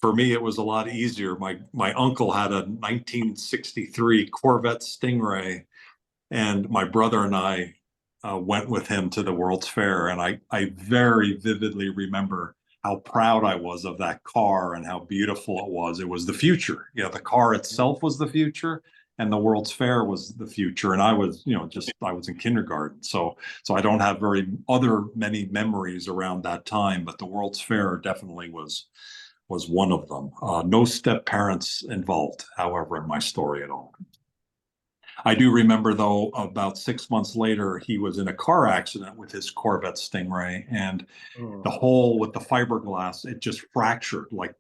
for me, it was a lot easier. My uncle had a 1963 Corvette Stingray, and my brother and I went with him to the World's Fair, and I very vividly remember how proud I was of that car and how beautiful it was. It was the future. The car itself was the future, and the World's Fair was the future. And I was, I was in kindergarten, so I don't have many memories around that time, but the World's Fair definitely was one of them. No step parents involved, however, in my story at all. I do remember, though, about 6 months later, he was in a car accident with his Corvette Stingray, and the hole with the fiberglass, it just fractured like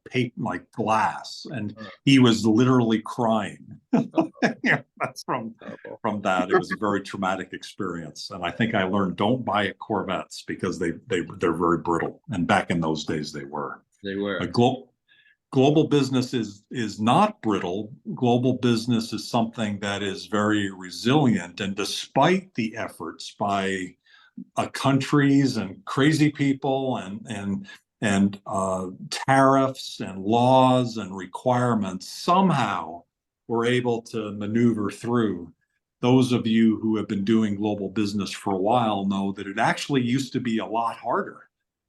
glass, and he was literally crying. That's from that. It was a very traumatic experience, and I think I learned don't buy Corvettes because they're very brittle, and back in those days they were. They were. Global business is not brittle. Global business is something that is very resilient, and despite the efforts by countries and crazy people and tariffs and laws and requirements, somehow we're able to maneuver through. Those of you who have been doing global business for a while know that it actually used to be a lot harder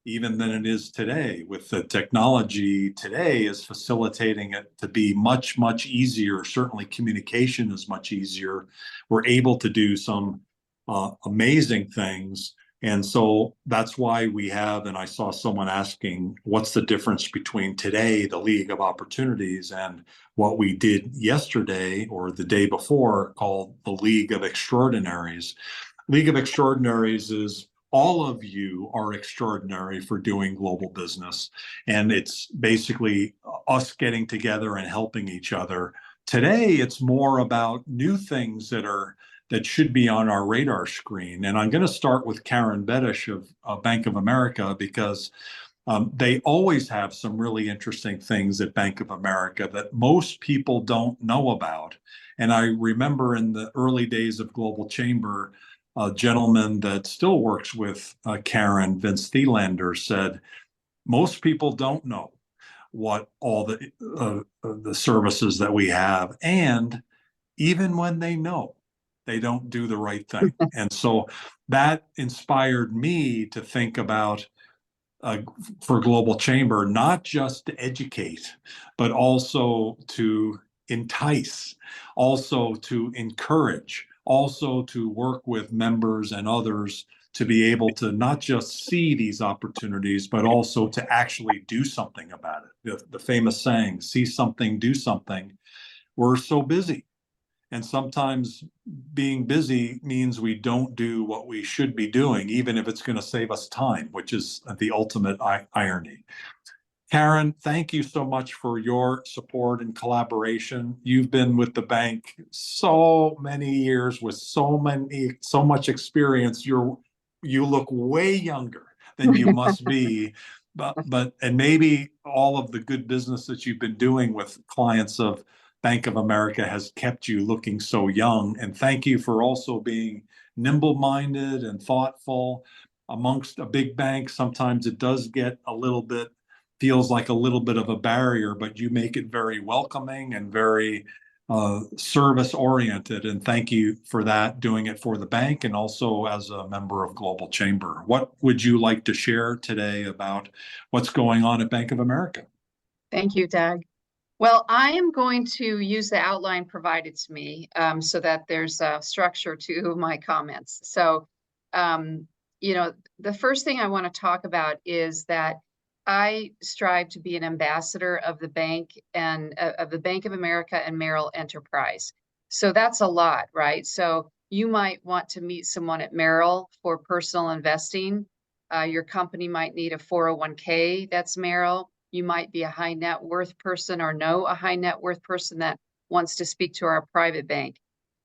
even than it is today. With the technology today is facilitating it to be much, much easier. Certainly communication is much easier. We're able to do some amazing things. And so that's why we have, and I saw someone asking, what's the difference between today, the League of Opportunities, and what we did yesterday or the day before called the League of Extraordinaries. League of Extraordinaries is all of you are extraordinary for doing global business. And it's basically us getting together and helping each other. Today, it's more about new things that should be on our radar screen. And I'm going to start with Karen Bedish of Bank of America, because they always have some really interesting things at Bank of America that most people don't know about. And I remember in the early days of Global Chamber, a gentleman that still works with Karen, Vince Thielander, said, most people don't know what all the services that we have. And even when they know, they don't do the right thing. And so that inspired me to think about, for Global Chamber, not just to educate, but also to entice, also to encourage, also to work with members and others to be able to not just see these opportunities, but also to actually do something about it. The famous saying, see something, do something. We're so busy. And sometimes being busy means we don't do what we should be doing, even if it's going to save us time, which is the ultimate irony. Karen, thank you so much for your support and collaboration. You've been with the bank so many years with so much experience. You look way younger than you must be, and maybe all of the good business that you've been doing with clients of Bank of America has kept you looking so young. And thank you for also being nimble-minded and thoughtful. Amongst a big bank, sometimes it does get feels like a little bit of a barrier, but you make it very welcoming and very service oriented. And thank you for that, doing it for the bank and also as a member of Global Chamber. What would you like to share today about what's going on at Bank of America? Thank you, Doug. Well, I am going to use the outline provided to me so that there's a structure to my comments. So, the first thing I want to talk about is that I strive to be an ambassador of the bank and of the Bank of America and Merrill enterprise. So that's a lot, right? So you might want to meet someone at Merrill for personal investing. Your company might need a 401k that's Merrill. You might be a high net worth person or know a high net worth person that wants to speak to our private bank.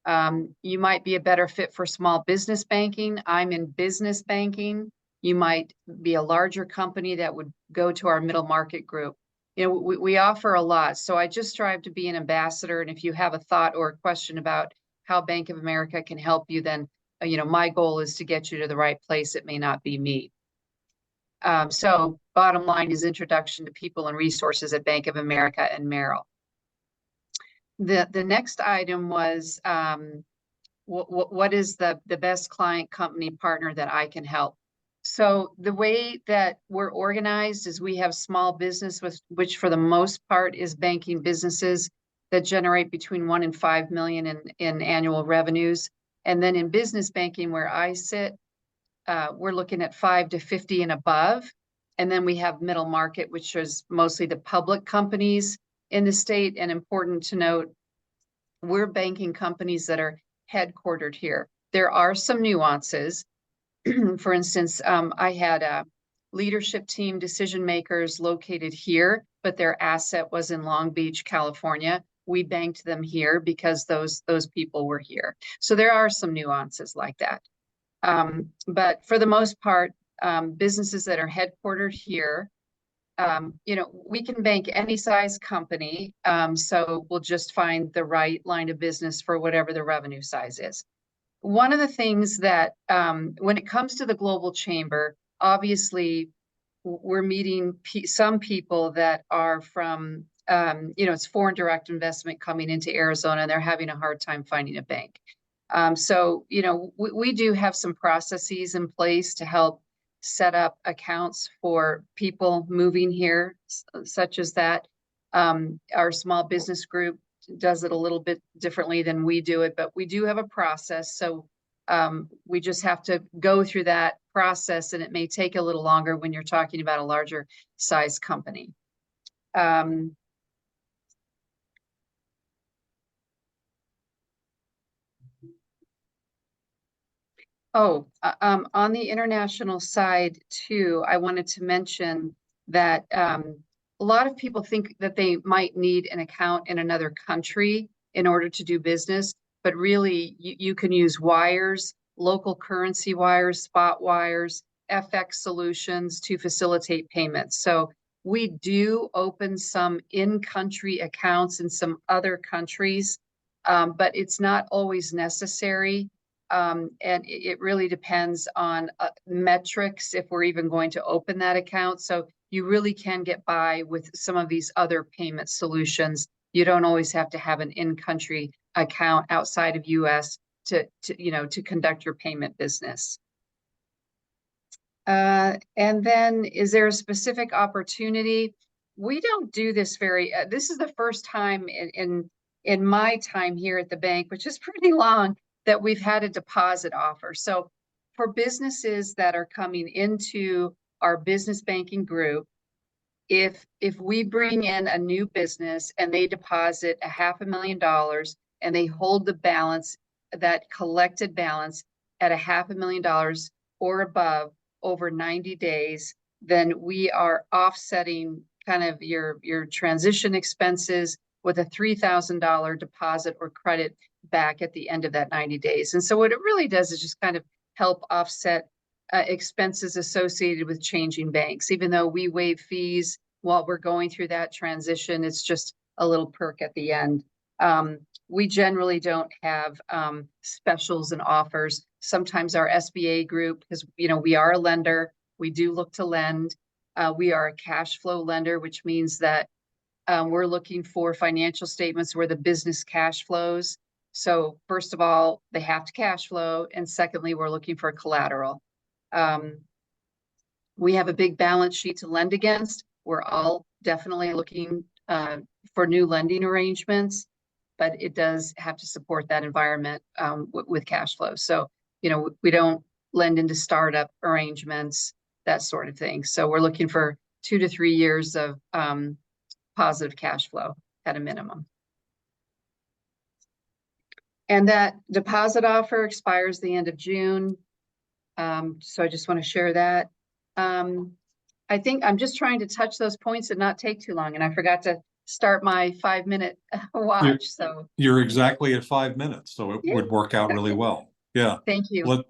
You might be a better fit for small business banking. I'm in business banking. You might be a larger company that would go to our middle market group. We offer a lot. So I just strive to be an ambassador. And if you have a thought or a question about how Bank of America can help you, then, my goal is to get you to the right place. It may not be me. So bottom line is introduction to people and resources at Bank of America and Merrill. The next item was what is the best client company partner that I can help? So the way that we're organized is we have small business, which for the most part is banking businesses that generate between 1 and 5 million in annual revenues. And then in business banking, where I sit, we're looking at 5 to 50 and above. And then we have middle market, which is mostly the public companies in the state. And important to note, we're banking companies that are headquartered here. There are some nuances. For instance, I had a leadership team, decision makers located here, but their asset was in Long Beach, California. We banked them here because those people were here. So there are some nuances like that. But for the most part, businesses that are headquartered here, we can bank any size company. So we'll just find the right line of business for whatever the revenue size is. One of the things that, when it comes to the Global Chamber, obviously we're meeting some people that are from, it's foreign direct investment coming into Arizona, and they're having a hard time finding a bank. So, we do have some processes in place to help set up accounts for people moving here, such as that. Our small business group does it a little bit differently than we do it, but we do have a process. So we just have to go through that process, and it may take a little longer when you're talking about a larger size company. On the international side too, I wanted to mention that a lot of people think that they might need an account in another country in order to do business, but really you can use wires, local currency wires, spot wires, FX solutions to facilitate payments. So we do open some in-country accounts in some other countries, but it's not always necessary. And it really depends on metrics if we're even going to open that account. So you really can get by with some of these other payment solutions. You don't always have to have an in-country account outside of US to conduct your payment business. And then, is there a specific opportunity? We don't do this this is the first time in my time here at the bank, which is pretty long, that we've had a deposit offer. So for businesses that are coming into our business banking group, if we bring in a new business and they deposit $500,000 and they hold the balance, that collected balance at $500,000 or above over 90 days, then we are offsetting kind of your transition expenses with a $3,000 deposit or credit back at the end of that 90 days. And so what it really does is just kind of help offset expenses associated with changing banks. Even though we waive fees while we're going through that transition, it's just a little perk at the end. We generally don't have specials and offers. Sometimes our SBA group, because we are a lender, we do look to lend. We are a cash flow lender, which means that we're looking for financial statements where the business cash flows. So first of all, they have to cash flow. And secondly, we're looking for collateral. We have a big balance sheet to lend against. We're all definitely looking for new lending arrangements, but it does have to support that environment with cash flow. So, we don't lend into startup arrangements, that sort of thing. So we're looking for 2 to 3 years of positive cash flow at a minimum. And that deposit offer expires the end of June. So I just want to share that. I think I'm just trying to touch those points and not take too long. And I forgot to start my 5-minute watch. So you're exactly at 5 minutes. So it would work out really well. Yeah. Thank you.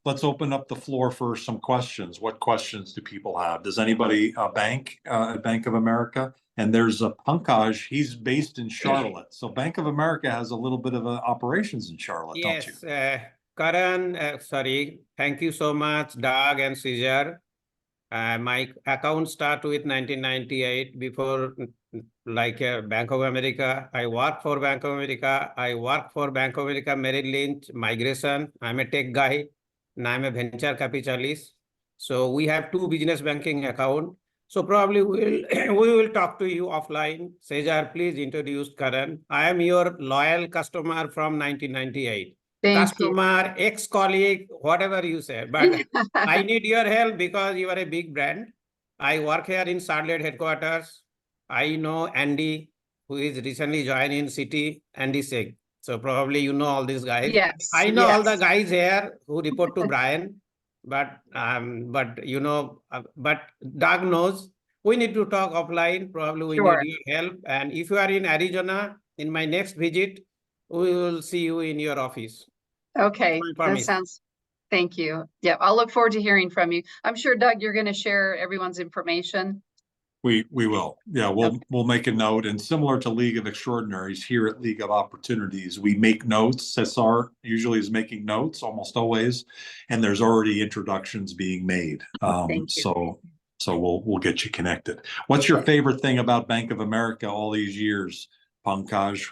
Let's open up the floor for some questions. What questions do people have? Does anybody bank at Bank of America? And there's a Pankaj, he's based in Charlotte. So Bank of America has a little bit of operations in Charlotte, don't you? Yes, Karan, sorry. Thank you so much, Doug and Cesar. My account start with 1998 before Bank of America. I work for Bank of America. I work for Bank of America Merrill Lynch migration. I'm a tech guy and I'm a venture capitalist. So we have two business banking account. So probably we will talk to you offline. Sejar, please introduce Karan. I am your loyal customer from 1998. Thank you. Customer, ex-colleague, whatever you say. But I need your help because you are a big brand. I work here in Charlotte headquarters. I know Andy, who is recently joined in City, Andy Singh. So probably you know all these guys. Yes, I know all the yes. guys here who report to Brian, but Doug knows. We need to talk offline. Probably we Sure. need your help. And if you are in Arizona, in my next visit, we will see you in your office. Okay, I that promise. sounds, thank you. Yeah, I'll look forward to hearing from you. I'm sure, Doug, you're going to share everyone's information. We will. Yeah, we'll make a note. And similar to League of Extraordinaries, here at League of Opportunities, we make notes. Cesar usually is making notes, almost always, and there's already introductions being made. Thank you. So we'll get you connected. What's your favorite thing about Bank of America all these years, Pankaj?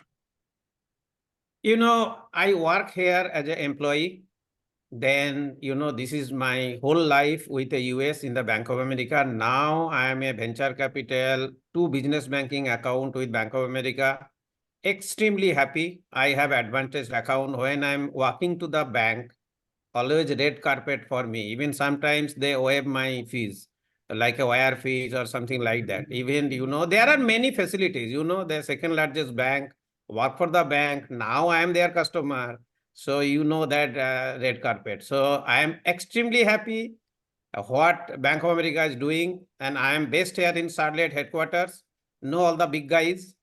You know, I work here as an employee. Then, you know, this is my whole life with the US in the Bank of America. Now I am a venture capital, two business banking account with Bank of America. Extremely happy. I have advantage account when I'm walking to the bank, always red carpet for me. Even sometimes they waive my fees, like a wire fees or something like that. Even, you know, there are many facilities, you know, the second largest bank, work for the bank. Now I am their customer. So you know that red carpet. So I am extremely happy what Bank of America is doing. And I am based here in Charlotte headquarters. Know all the big guys.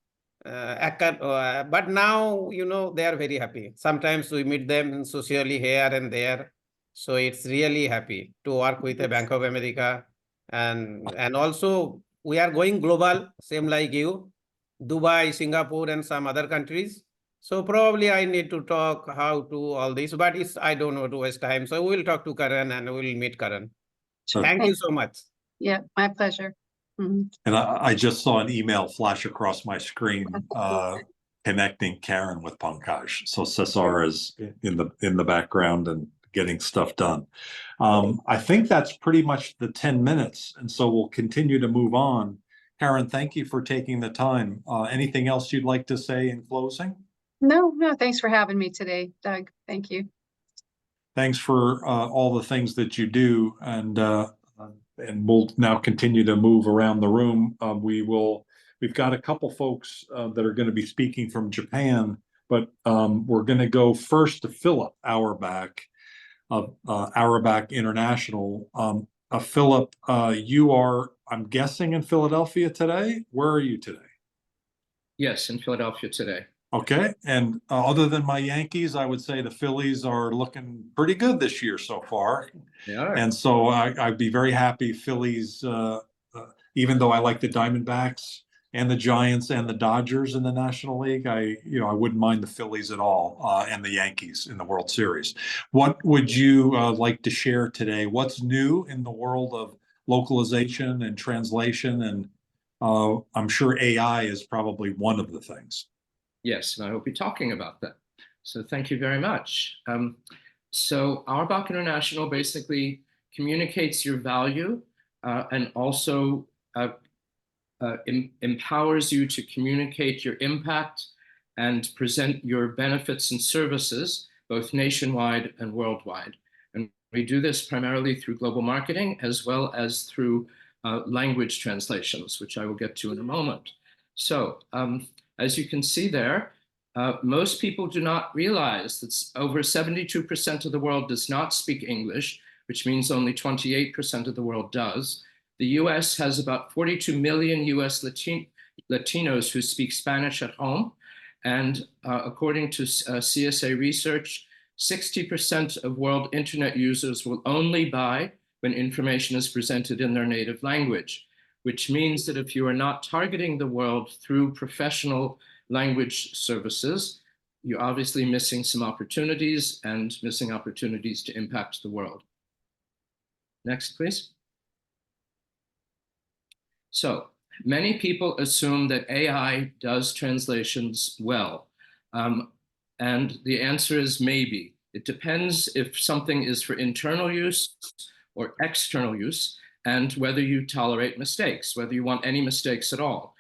But now, you know, they are very happy. Sometimes we meet them socially here and there. So it's really happy to work with a Bank of America. And also we are going global, same like you, Dubai, Singapore, and some other countries. So probably I need to talk how to all this, but I don't know to waste time. So we'll talk to Karan and we'll meet Karan. Thank you so much. Yeah, my pleasure. And I just saw an email flash across my screen connecting Karen with Pankaj. So Cesar is in the background and getting stuff done. I think that's pretty much the 10 minutes. And so we'll continue to move on. Karen, thank you for taking the time. Anything else you'd like to say in closing? No, thanks for having me today, Doug. Thank you. Thanks for all the things that you do, and we'll now continue to move around the room. We've got a couple folks that are going to be speaking from Japan, but we're going to go first to Philip Auerbach of Auerbach International. Philip, you are, I'm guessing, in Philadelphia today. Where are you today? Yes, in Philadelphia today. Okay, and other than my Yankees, I would say the Phillies are looking pretty good this year so far. They are. And so I'd be very happy Phillies, even though I like the Diamondbacks and the Giants and the Dodgers in the National League, I wouldn't mind the Phillies at all, and the Yankees in the World Series. What would you like to share today? What's new in the world of localization and translation? And I'm sure AI is probably one of the things. Yes, and I will be talking about that. So thank you very much. So Auerbach International basically communicates your value and also empowers you to communicate your impact and present your benefits and services, both nationwide and worldwide. And we do this primarily through global marketing as well as through language translations, which I will get to in a moment. So as you can see there, most people do not realize that over 72% of the world does not speak English, which means only 28% of the world does. The US has about 42 million US Latinos who speak Spanish at home. And according to CSA research, 60% of world internet users will only buy when information is presented in their native language, which means that if you are not targeting the world through professional language services, you're obviously missing some opportunities and missing opportunities to impact the world. Next, please. So many people assume that AI does translations well. And the answer is maybe. It depends if something is for internal use or external use, and whether you tolerate mistakes, whether you want any mistakes at all.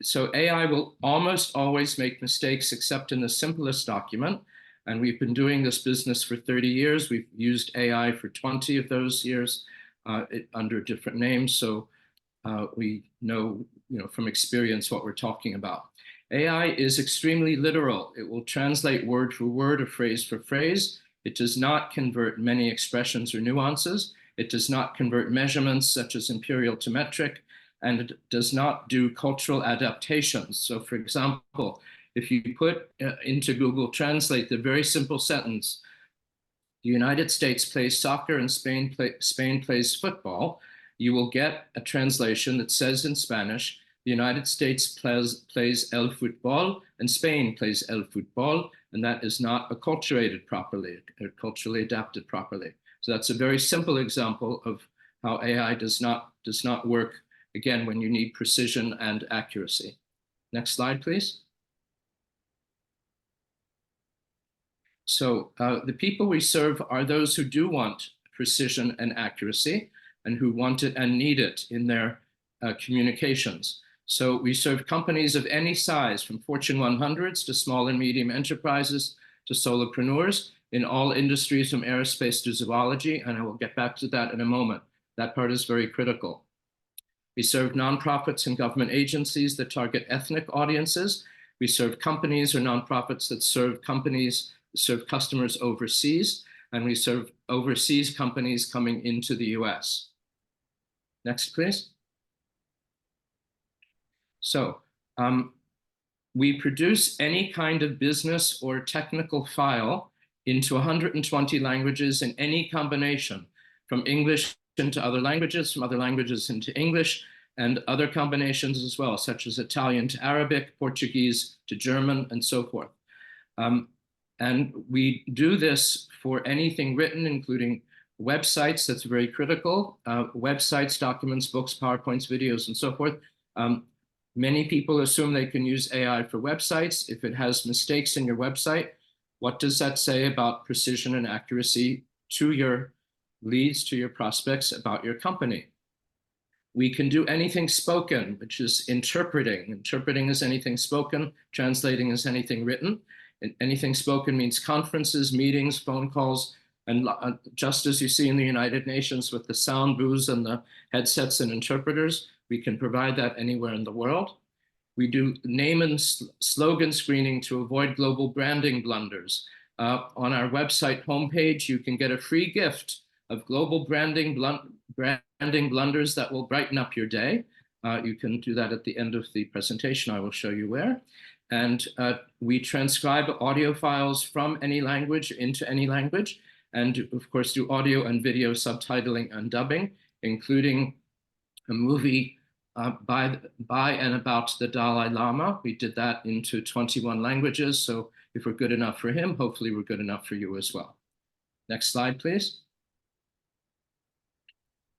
So AI will almost always make mistakes except in the simplest document. And we've been doing this business for 30 years. We've used AI for 20 of those years under different names. So we know, from experience what we're talking about. AI is extremely literal. It will translate word for word or phrase for phrase. It does not convert many expressions or nuances. It does not convert measurements such as imperial to metric, and it does not do cultural adaptations. So for example, if you put into Google Translate the very simple sentence, the United States plays soccer and Spain plays football, you will get a translation that says in Spanish, the United States plays el fútbol and Spain plays el fútbol, and that is not acculturated properly, or culturally adapted properly. So that's a very simple example of how AI does not work, again, when you need precision and accuracy. Next slide, please. So the people we serve are those who do want precision and accuracy, and who want it and need it in their communications. So we serve companies of any size, from Fortune 100s to small and medium enterprises to solopreneurs in all industries, from aerospace to zoology, and I will get back to that in a moment. That part is very critical. We serve nonprofits and government agencies that target ethnic audiences. We serve companies or nonprofits that serve customers overseas, and we serve overseas companies coming into the US. Next, please. So we produce any kind of business or technical file into 120 languages in any combination, from English into other languages, from other languages into English, and other combinations as well, such as Italian to Arabic, Portuguese to German, and so forth. And we do this for anything written, including websites. That's very critical. Websites, documents, books, PowerPoints, videos, and so forth. Many people assume they can use AI for websites. If it has mistakes in your website, what does that say about precision and accuracy to your leads, to your prospects, about your company? We can do anything spoken, which is interpreting. Interpreting is anything spoken. Translating is anything written. And anything spoken means conferences, meetings, phone calls, and just as you see in the United Nations with the sound booths and the headsets and interpreters, we can provide that anywhere in the world. We do name and slogan screening to avoid global branding blunders. On our website homepage, you can get a free gift of global branding blunders that will brighten up your day. You can do that at the end of the presentation. I will show you where. And we transcribe audio files from any language into any language, and of course do audio and video subtitling and dubbing, including a movie by and about the Dalai Lama. We did that into 21 languages. So if we're good enough for him, hopefully we're good enough for you as well. Next slide, please.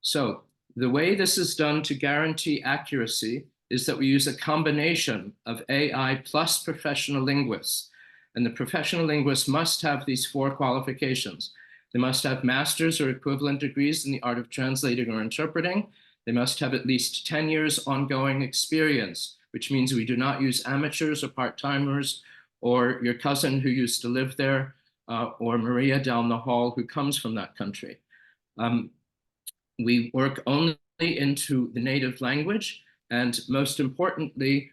So the way this is done to guarantee accuracy is that we use a combination of AI plus professional linguists. And the professional linguists must have these 4 qualifications. They must have master's or equivalent degrees in the art of translating or interpreting. They must have at least 10 years ongoing experience, which means we do not use amateurs or part-timers or your cousin who used to live there or Maria down the hall who comes from that country. We work only into the native language, and most importantly,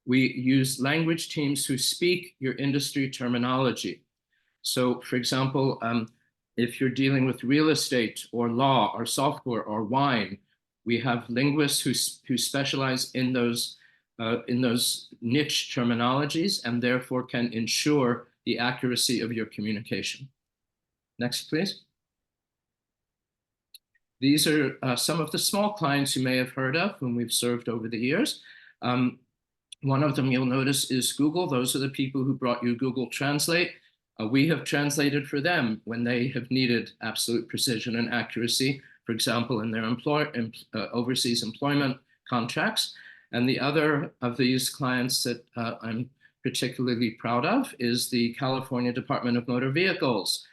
we use language teams who speak your industry terminology. So for example, if you're dealing with real estate or law or software or wine, we have linguists who specialize in those niche terminologies and therefore can ensure the accuracy of your communication. Next, please. These are some of the small clients you may have heard of whom we've served over the years. One of them you'll notice is Google. Those are the people who brought you Google Translate. We have translated for them when they have needed absolute precision and accuracy for example, in their overseas employment contracts. And the other of these clients that I'm particularly proud of is the California Department of Motor Vehicles.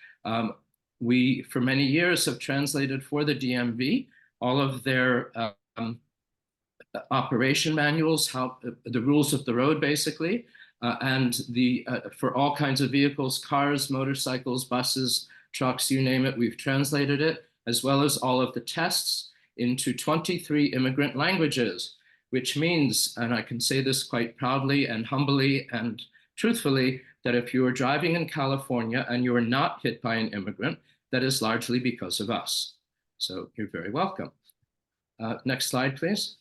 We, for many years, have translated for the DMV all of their operation manuals, the rules of the road, basically, and for all kinds of vehicles, cars, motorcycles, buses, trucks, you name it, we've translated it, as well as all of the tests into 23 immigrant languages, which means, and I can say this quite proudly and humbly and truthfully, that if you are driving in California and you are not hit by an immigrant, that is largely because of us. So you're very welcome. Next slide, please.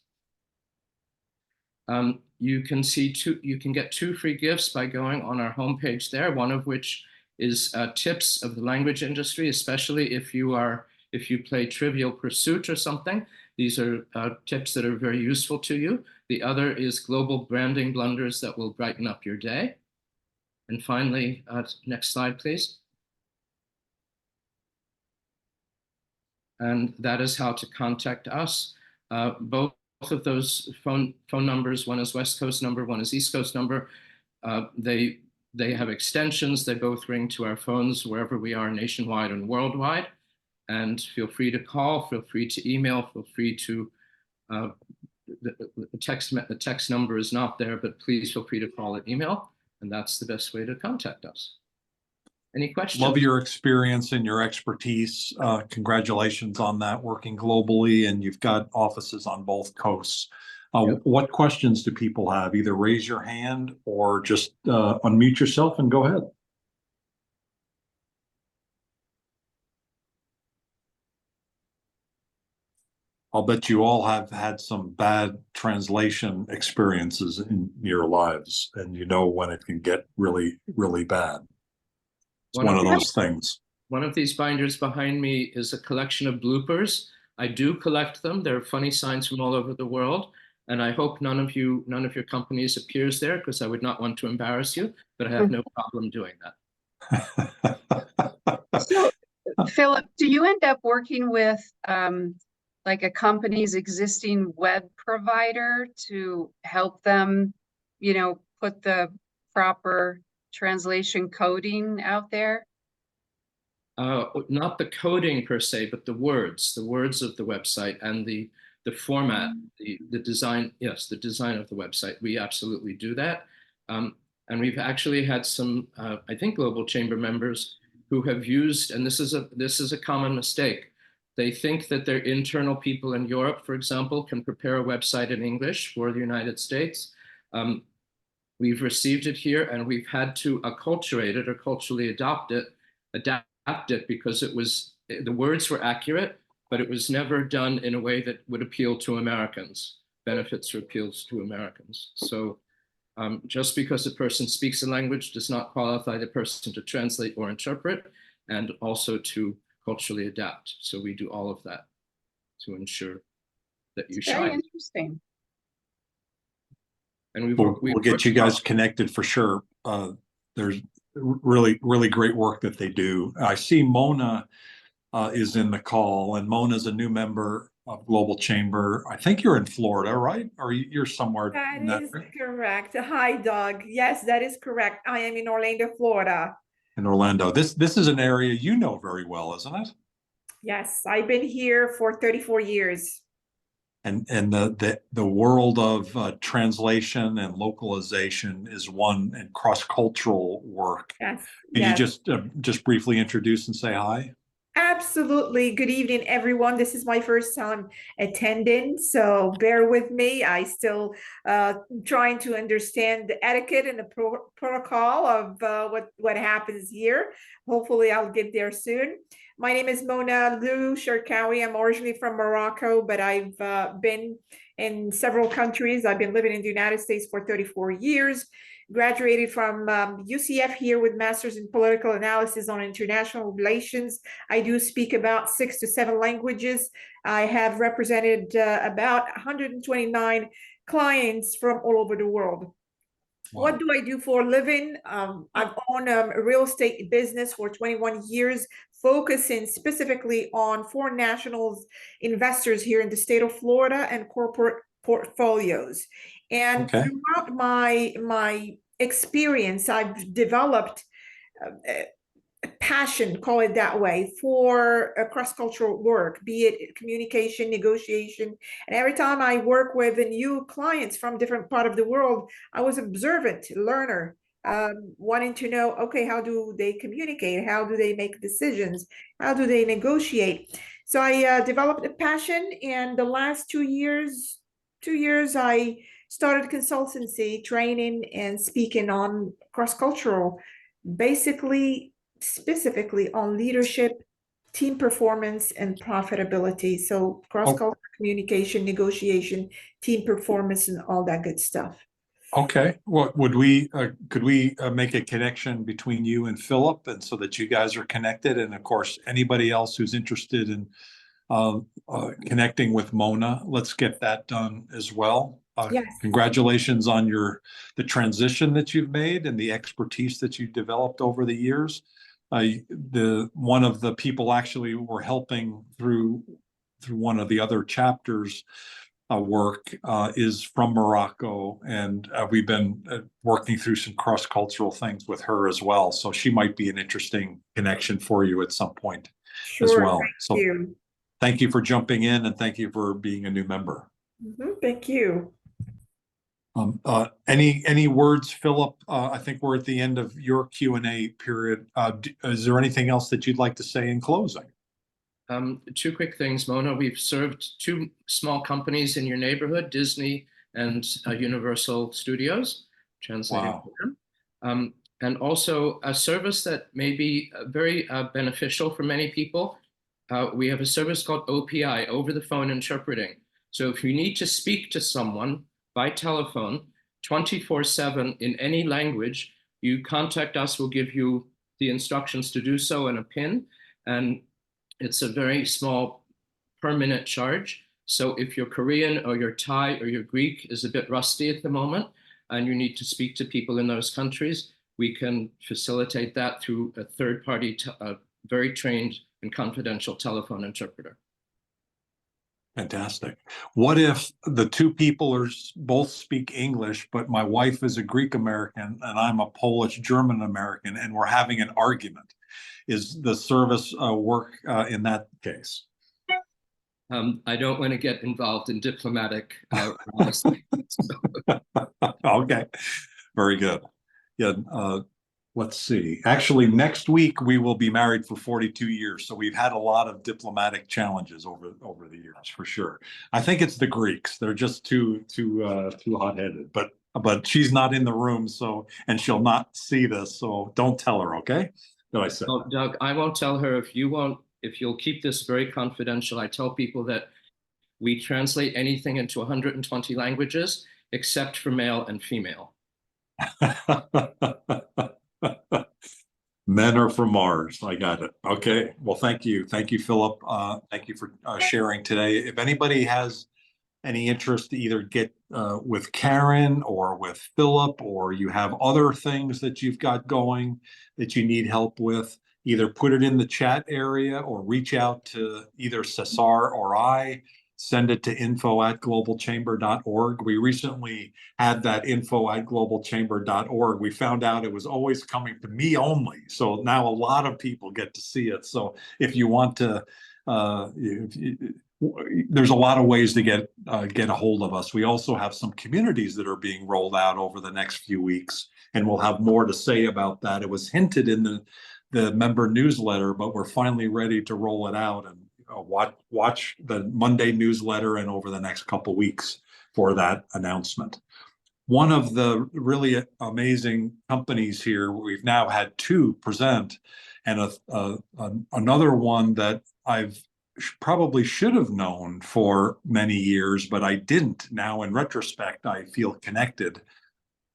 You can get 2 free gifts by going on our homepage there, one of which is tips of the language industry, especially if you play Trivial Pursuit or something. These are tips that are very useful to you. The other is global branding blunders that will brighten up your day. And finally, next slide, please. And that is how to contact us. Both of those phone numbers, one is West Coast number, one is East Coast number. They have extensions. They both ring to our phones wherever we are nationwide and worldwide. And feel free to call, feel free to email, feel free to, the text number is not there, but please feel free to call and email. And that's the best way to contact us. Any questions? Love your experience and your expertise. Congratulations on that, working globally, and you've got offices on both coasts. Yep. What questions do people have? Either raise your hand or just unmute yourself and go ahead. I'll bet you all have had some bad translation experiences in your lives, and you know when it can get really, really bad. It's one of those things. One of these binders behind me is a collection of bloopers. I do collect them. They're funny signs from all over the world. And I hope none of your companies appears there, because I would not want to embarrass you, but I have no problem doing that. So, Philip, do you end up working with like a company's existing web provider to help them, put the proper translation coding out there? Not the coding per se, but the words of the website and the format, the design. Yes, the design of the website. We absolutely do that. And we've actually had some, I think, Global Chamber members who have used, and this is a common mistake. They think that their internal people in Europe, for example, can prepare a website in English for the United States. We've received it here, and we've had to acculturate it or culturally adapt it because the words were accurate, but it was never done in a way that would appeal to Americans, benefits or appeals to Americans. So just because a person speaks a language does not qualify the person to translate or interpret, and also to culturally adapt. So we do all of that to ensure that you shine. Very interesting. And we'll get you guys connected for sure. There's really, really great work that they do. I see Mona is in the call, and Mona's a new member of Global Chamber. I think you're in Florida, right? Or you're somewhere. That is correct. Hi, Doug. Yes, that is correct. I am in Orlando, Florida. In Orlando. This is an area you know very well, isn't it? Yes, I've been here for 34 years. And the world of translation and localization is one, and cross-cultural work. Yes. Can you just briefly introduce and say hi? Absolutely. Good evening, everyone. This is my first time attending, so bear with me. I still trying to understand the etiquette and the protocol of what happens here. Hopefully, I'll get there soon. My name is Mona Lou Sharkawi. I'm originally from Morocco, but I've been in several countries. I've been living in the United States for 34 years. Graduated from UCF here with Masters in Political Analysis on International Relations. I do speak about 6 to 7 languages. I have represented about 129 clients from all over the world. Wow. What do I do for a living? I've owned a real estate business for 21 years, focusing specifically on foreign nationals, investors here in the state of Florida, and corporate portfolios. And Okay. throughout my experience, I've developed a passion, call it that way, for cross-cultural work, be it communication, negotiation. And every time I work with new clients from different part of the world, I was observant learner, wanting to know, okay, how do they communicate? How do they make decisions? How do they negotiate? So I developed a passion, and the last 2 years, I started consultancy, training and speaking on cross-cultural, basically specifically on leadership, team performance, and profitability. So cross-cultural communication, negotiation, team performance, and all that good stuff. Okay. Well, could we make a connection between you and Philip, and so that you guys are connected? And of course, anybody else who's interested in connecting with Mona, let's get that done as well. Yes. Congratulations on the transition that you've made and the expertise that you've developed over the years. One of the people actually were helping through one of the other chapters work is from Morocco, and we've been working through some cross-cultural things with her as well. So she might be an interesting connection for you at some point as well. Thank you. Thank you for jumping in, and thank you for being a new member. Thank you. Any words, Philip? I think we're at the end of your Q&A period. Is there anything else that you'd like to say in closing? Two quick things, Mona. We've served two small companies in your neighborhood, Disney and Universal Studios, translating for them. And also a service that may be very beneficial for many people. We have a service called OPI, over the phone interpreting. So if you need to speak to someone by telephone 24/7 in any language, you contact us, we'll give you the instructions to do so and a PIN. And it's a very small per minute charge. So if you're Korean or you're Thai or you're Greek is a bit rusty at the moment, and you need to speak to people in those countries, we can facilitate that through a third party, very trained and confidential telephone interpreter. Fantastic. What if the two people both speak English, but my wife is a Greek American and I'm a Polish German American, and we're having an argument? Is the service work in that case? I don't want to get involved in diplomatic. Okay, very good. Yeah. Let's see. Actually, next week we will be married for 42 years. So we've had a lot of diplomatic challenges over the years, for sure. I think it's the Greeks. They're just too hot-headed. But she's not in the room, and she'll not see this. So don't tell her, okay? That I said. Well, Doug, I won't tell her. If you'll keep this very confidential. I tell people that we translate anything into 120 languages except for male and female. Men are from Mars. I got it. Okay. Well, thank you. Thank you, Philip. Thank you for sharing today. If anybody has any interest to either get with Karen or with Philip, or you have other things that you've got going that you need help with, either put it in the chat area or reach out to either Cesar or I. Send it to info@globalchamber.org. We recently had that info@globalchamber.org. We found out it was always coming to me only. So now a lot of people get to see it. So if you want to, there's a lot of ways to get a hold of us. We also have some communities that are being rolled out over the next few weeks, and we'll have more to say about that. It was hinted in the member newsletter, but we're finally ready to roll it out, and watch the Monday newsletter and over the next couple weeks for that announcement. One of the really amazing companies here, we've now had two present, and another one that I've probably should have known for many years, but I didn't. Now, in retrospect, I feel connected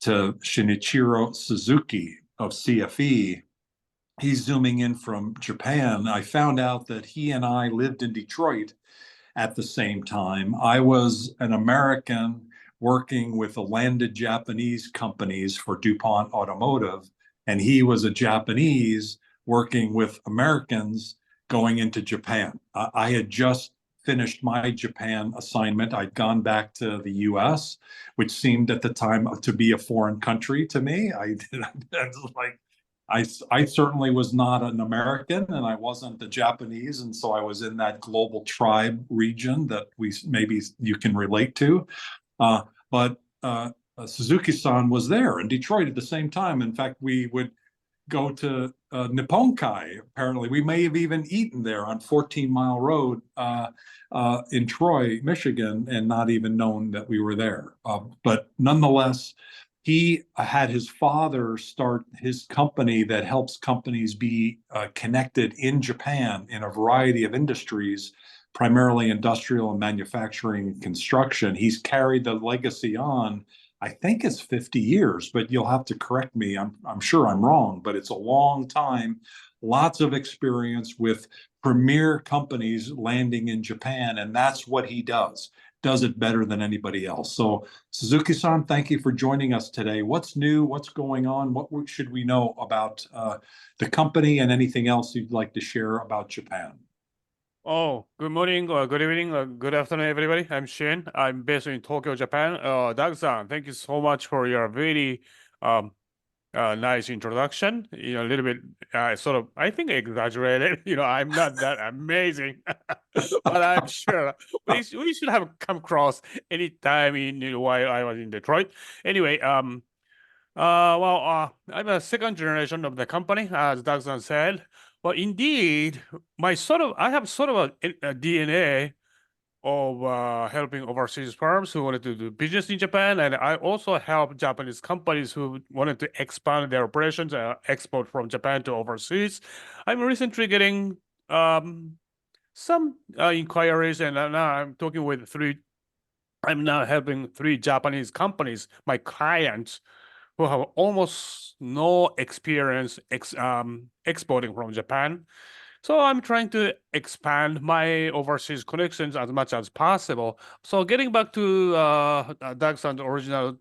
to Shinichiro Suzuki of CFE. He's zooming in from Japan. I found out that he and I lived in Detroit at the same time. I was an American working with the landed Japanese companies for DuPont Automotive, and he was a Japanese working with Americans going into Japan. I had just finished my Japan assignment. I'd gone back to the US, which seemed at the time to be a foreign country to me. I was like, I certainly was not an American and I wasn't a Japanese. And so I was in that global tribe region that maybe you can relate to. But Suzuki-san was there in Detroit at the same time. In fact, we would go to Nipponkai. Apparently, we may have even eaten there on 14 Mile Road in Troy, Michigan, and not even known that we were there. But nonetheless, he had his father start his company that helps companies be connected in Japan in a variety of industries, primarily industrial and manufacturing and construction. He's carried the legacy on. I think it's 50 years, but you'll have to correct me. I'm sure I'm wrong, but it's a long time, lots of experience with premier companies landing in Japan, and that's what he does it better than anybody else. So Suzuki-san, thank you for joining us today. What's new? What's going on? What should we know about the company and anything else you'd like to share about Japan? Oh, good morning, good evening, good afternoon, everybody. I'm Shin. I'm based in Tokyo, Japan. Doug-san, thank you so much for your very nice introduction. You know, a little bit sort of, I think, exaggerated. You know, I'm not that amazing, but I'm sure we should have come across any time while I was in Detroit. Anyway, I'm a second generation of the company, as Doug-san said. Well, indeed, I have sort of a DNA of helping overseas firms who wanted to do business in Japan, and I also help Japanese companies who wanted to expand their operations, export from Japan to overseas. I'm recently getting some inquiries, and now I'm talking with I'm now helping 3 Japanese companies, my clients, who have almost no experience exporting from Japan. So I'm trying to expand my overseas connections as much as possible. So getting back to Doug's original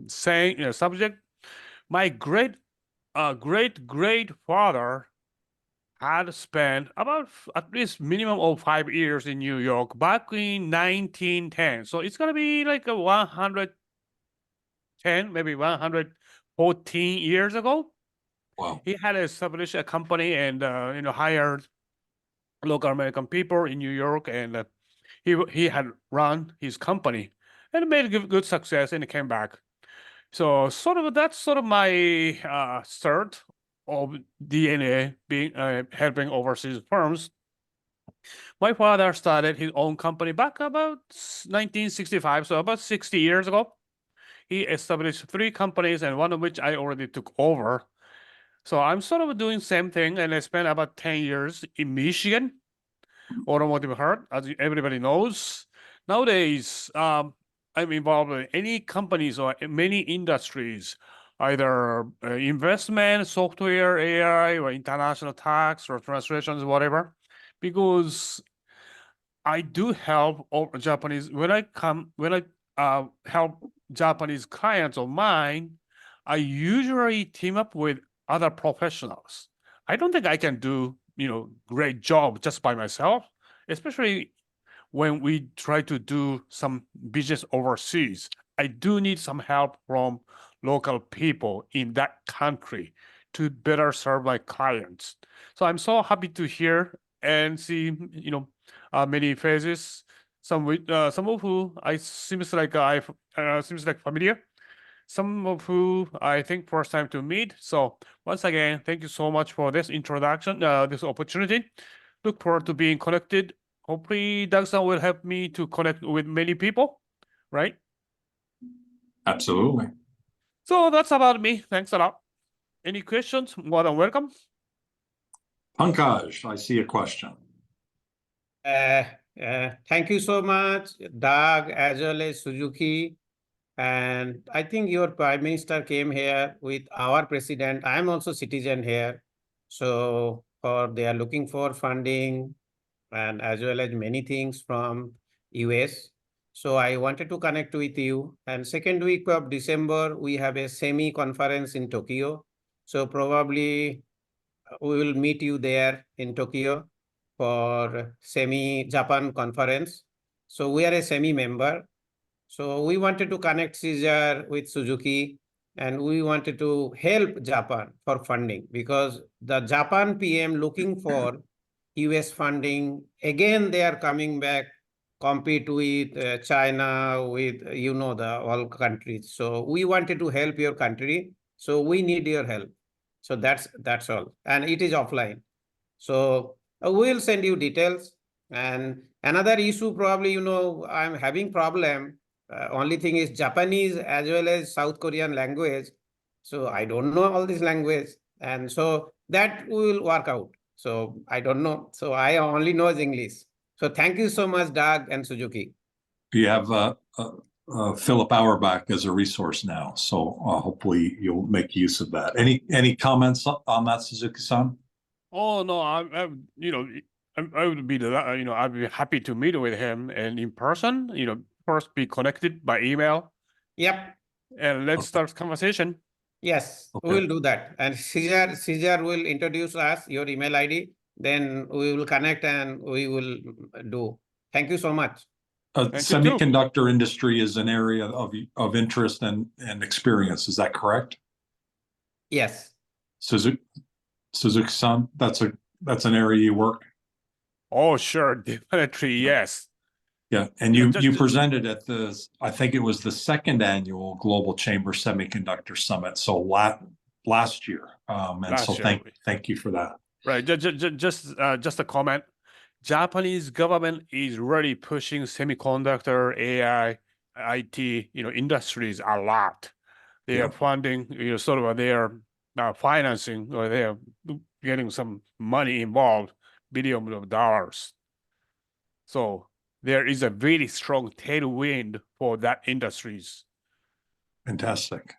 subject, my great father had spent about at least minimum of 5 years in New York back in 1910. So it's gonna be like a 110, maybe 114 years ago. Wow. He had established a company and hired local American people in New York, and he had run his company and made good success, and he came back. So that's sort of my start of DNA being helping overseas firms. My father started his own company back about 1965, so about 60 years ago. He established 3 companies, and one of which I already took over. So I'm sort of doing same thing, and I spent about 10 years in Michigan, automotive hurt, as everybody knows. Nowadays, I'm involved in any companies or many industries, either investment, software, AI, or international tax or translations, whatever, because I do help Japanese when I help Japanese clients of mine. I usually team up with other professionals. I don't think I can do great job just by myself, especially when we try to do some business overseas. I do need some help from local people in that country to better serve my clients. So I'm so happy to hear and see many faces, some of who seems like familiar, some of who I think first time to meet. So once again, thank you so much for this introduction, this opportunity. Look forward to being connected. Hopefully, Doug-san will help me to connect with many people, right? Absolutely. So that's about me. Thanks a lot. Any questions? More than welcome. Pankaj, I see a question. Thank you so much, Doug, as well as Suzuki. And I think your Prime Minister came here with our president. I'm also citizen here. So they are looking for funding and as well as many things from US. So I wanted to connect with you. And second week of December, we have a semi-conference in Tokyo. So probably we will meet you there in Tokyo. for Japan conference. So we are a member. So we wanted to connect Caesar with Suzuki, and we wanted to help Japan for funding, because the Japan PM looking for US funding. Again, they are coming back, compete with China, with, the all countries. So we wanted to help your country. So we need your help. So that's all. And it is offline. So we'll send you details. And another issue, probably, I'm having problem. Only thing is Japanese as well as South Korean language. So I don't know all this language. And so that will work out. So I don't know. So I only know English. So thank you so much, Doug and Suzuki. You have Philip Auerbach as a resource now, so hopefully you'll make use of that. Any comments on that, Suzuki-san? Oh no, I would be I'd be happy to meet with him and in person. First be connected by email. Yep. And let's start conversation. Yes, Okay. we will do that. And Caesar will introduce us, your email ID. Then we will connect and we will do. Thank you so much. Thank you too. Semiconductor industry is an area of interest and experience. Is that correct? Yes. Suzuki-san, that's an area you work. Oh, sure, definitely, yes. Yeah, and you presented at I think it was the second annual Global Chamber Semiconductor Summit, so last year. Thank you for that. Right, just a comment. Japanese government is really pushing semiconductor, AI, IT, industries a lot. They are funding, sort of they are financing, or they are getting some money involved, billions of dollars. So there is a very strong tailwind for that industries. Fantastic.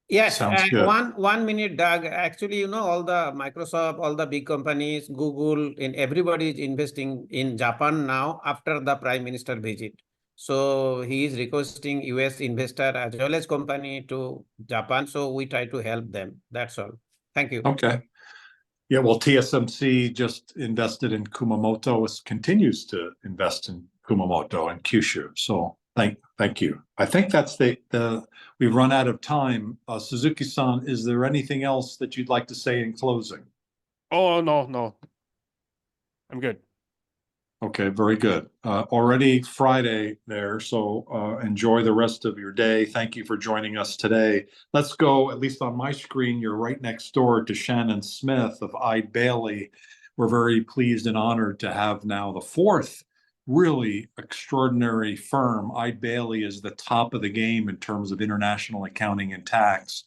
Yes, Sounds and good. one minute, Doug. Actually, all the Microsoft, all the big companies, Google, and everybody is investing in Japan now after the Prime Minister visit. So he is requesting US investor as well as company to Japan. So we try to help them. That's all. Thank you. Okay. Yeah, well, TSMC just invested in Kumamoto, continues to invest in Kumamoto and Kyushu. So thank you. I think that's we've run out of time. Suzuki-san, is there anything else that you'd like to say in closing? Oh, no. I'm good. Okay, very good. Already Friday there, so enjoy the rest of your day. Thank you for joining us today. Let's go, at least on my screen, you're right next door to Shannon Smith of Eide Bailly. We're very pleased and honored to have now the fourth really extraordinary firm. Eide Bailly is the top of the game in terms of international accounting and tax,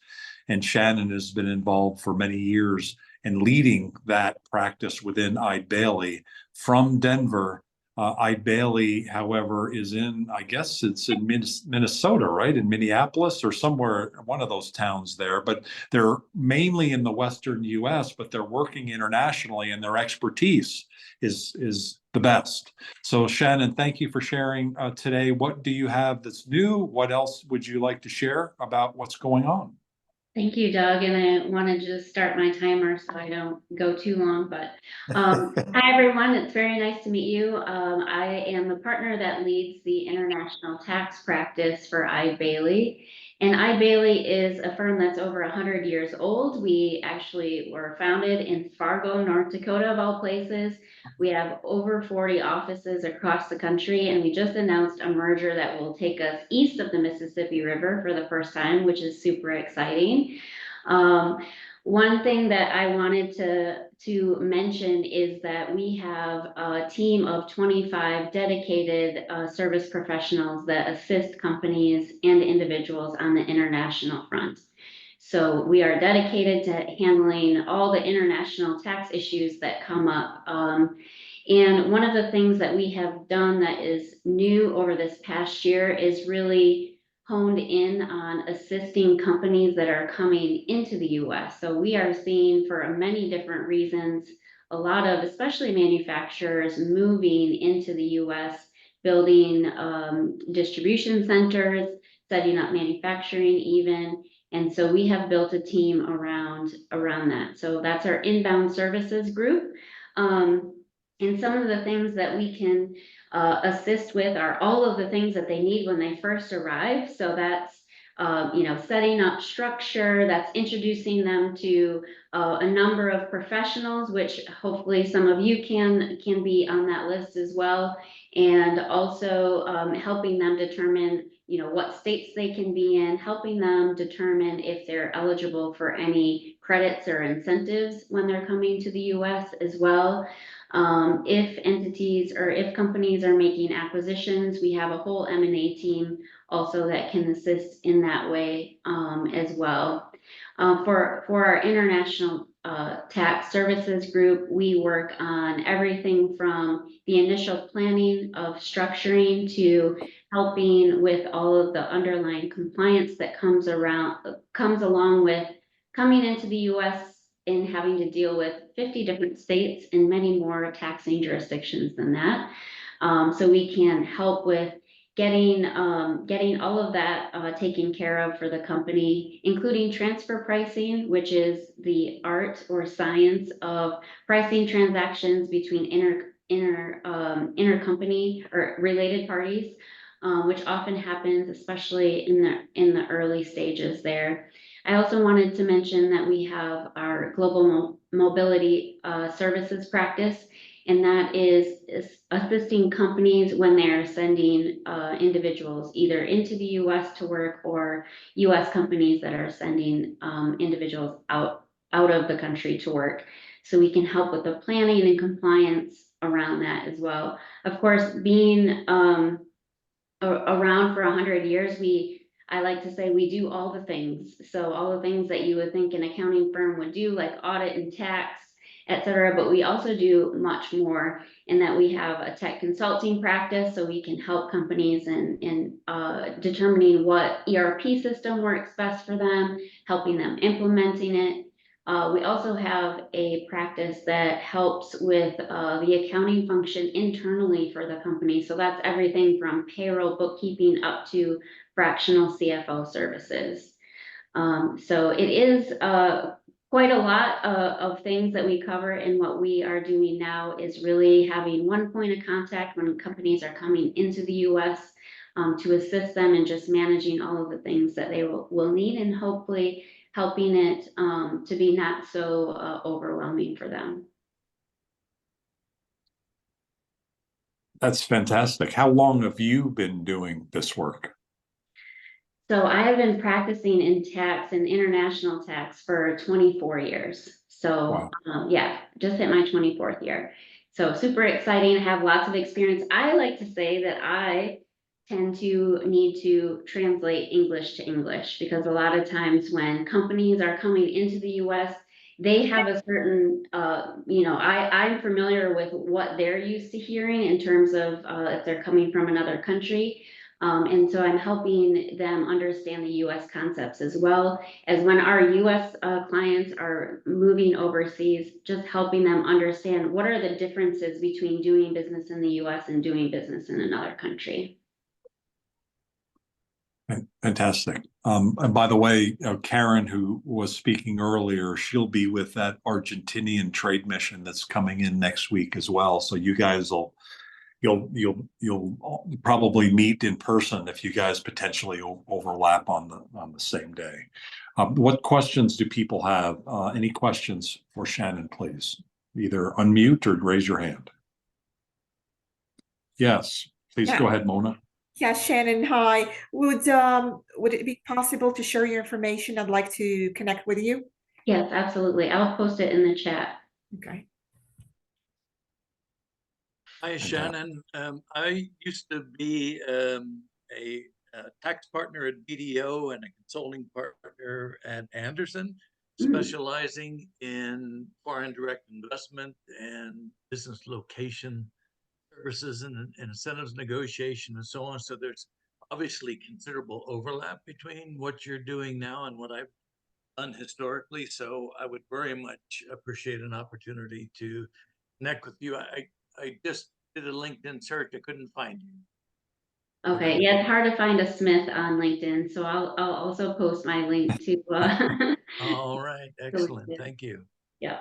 and Shannon has been involved for many years and leading that practice within Eide Bailly from Denver. Eide Bailly, however, is I guess it's in Minnesota, right? In Minneapolis or somewhere, one of those towns there. But they're mainly in the Western US, but they're working internationally, and their expertise is the best. So Shannon, thank you for sharing today. What do you have that's new? What else would you like to share about what's going on? Thank you, Doug. And I want to just start my timer so I don't go too long. But hi, everyone. It's very nice to meet you. I am the partner that leads the international tax practice for Eide Bailly. And Eide Bailly is a firm that's over 100 years old. We actually were founded in Fargo, North Dakota, of all places. We have over 40 offices across the country, and we just announced a merger that will take us east of the Mississippi River for the first time, which is super exciting. One thing that I wanted to mention is that we have a team of 25 dedicated service professionals that assist companies and individuals on the international front. So we are dedicated to handling all the international tax issues that come up. And one of the things that we have done that is new over this past year is really honed in on assisting companies that are coming into the US. So we are seeing, for many different reasons, a lot of, especially manufacturers, moving into the US, building distribution centers, setting up manufacturing even. And so we have built a team around that. So that's our inbound services group. And some of the things that we can assist with are all of the things that they need when they first arrive. So that's setting up structure, that's introducing them to a number of professionals, which hopefully some of you can be on that list as well. And also helping them determine, what states they can be in, helping them determine if they're eligible for any credits or incentives when they're coming to the US as well. If entities or if companies are making acquisitions, we have a whole M&A team also that can assist in that way as well. For our international tax services group, we work on everything from the initial planning of structuring to helping with all of the underlying compliance that comes along with coming into the US and having to deal with 50 different states and many more taxing jurisdictions than that. So we can help with getting all of that taken care of for the company, including transfer pricing, which is the art or science of pricing transactions between intercompany or related parties, which often happens, especially in the early stages there. I also wanted to mention that we have our global mobility services practice, and that is assisting companies when they're sending individuals either into the US to work, or US companies that are sending individuals out of the country to work. So we can help with the planning and compliance around that as well. Of course, being around for 100 years, I like to say we do all the things. So all the things that you would think an accounting firm would do, like audit and tax, etc. But we also do much more in that we have a tech consulting practice, so we can help companies in determining what ERP system works best for them, helping them implementing it. We also have a practice that helps with the accounting function internally for the company. So that's everything from payroll, bookkeeping, up to fractional CFO services. So it is quite a lot of things that we cover, and what we are doing now is really having one point of contact when companies are coming into the US to assist them in just managing all of the things that they will need, and hopefully helping it to be not so overwhelming for them. That's fantastic. How long have you been doing this work? So I have been practicing in tax and international tax for 24 years. So yeah, just hit my 24th year. So super exciting. I have lots of experience. I like to say that I tend to need to translate English to English, because a lot of times when companies are coming into the US, they have a certain, I'm familiar with what they're used to hearing in terms of if they're coming from another country. And so I'm helping them understand the US concepts, as well as when our US clients are moving overseas, just helping them understand what are the differences between doing business in the US and doing business in another country. Fantastic. And by the way, Karen, who was speaking earlier, she'll be with that Argentinian trade mission that's coming in next week as well. So you guys you'll probably meet in person if you guys potentially overlap on the same day. What questions do people have? Any questions for Shannon, please? Either unmute or raise your hand. Yes, please go ahead, Mona. Yeah, Shannon, hi. Would it be possible to share your information? I'd like to connect with you. Yes, absolutely. I'll post it in the chat. Okay. Hi, Shannon. I used to be a tax partner at BDO and a consulting partner at Anderson, specializing in foreign direct investment and business location services and incentives negotiation and so on. So there's obviously considerable overlap between what you're doing now and what I've done historically. So I would very much appreciate an opportunity to connect with you. I just did a LinkedIn search. I couldn't find you. Okay, yeah, it's hard to find a Smith on LinkedIn, so I'll also post my link to. All right, excellent. Thank you. Yeah.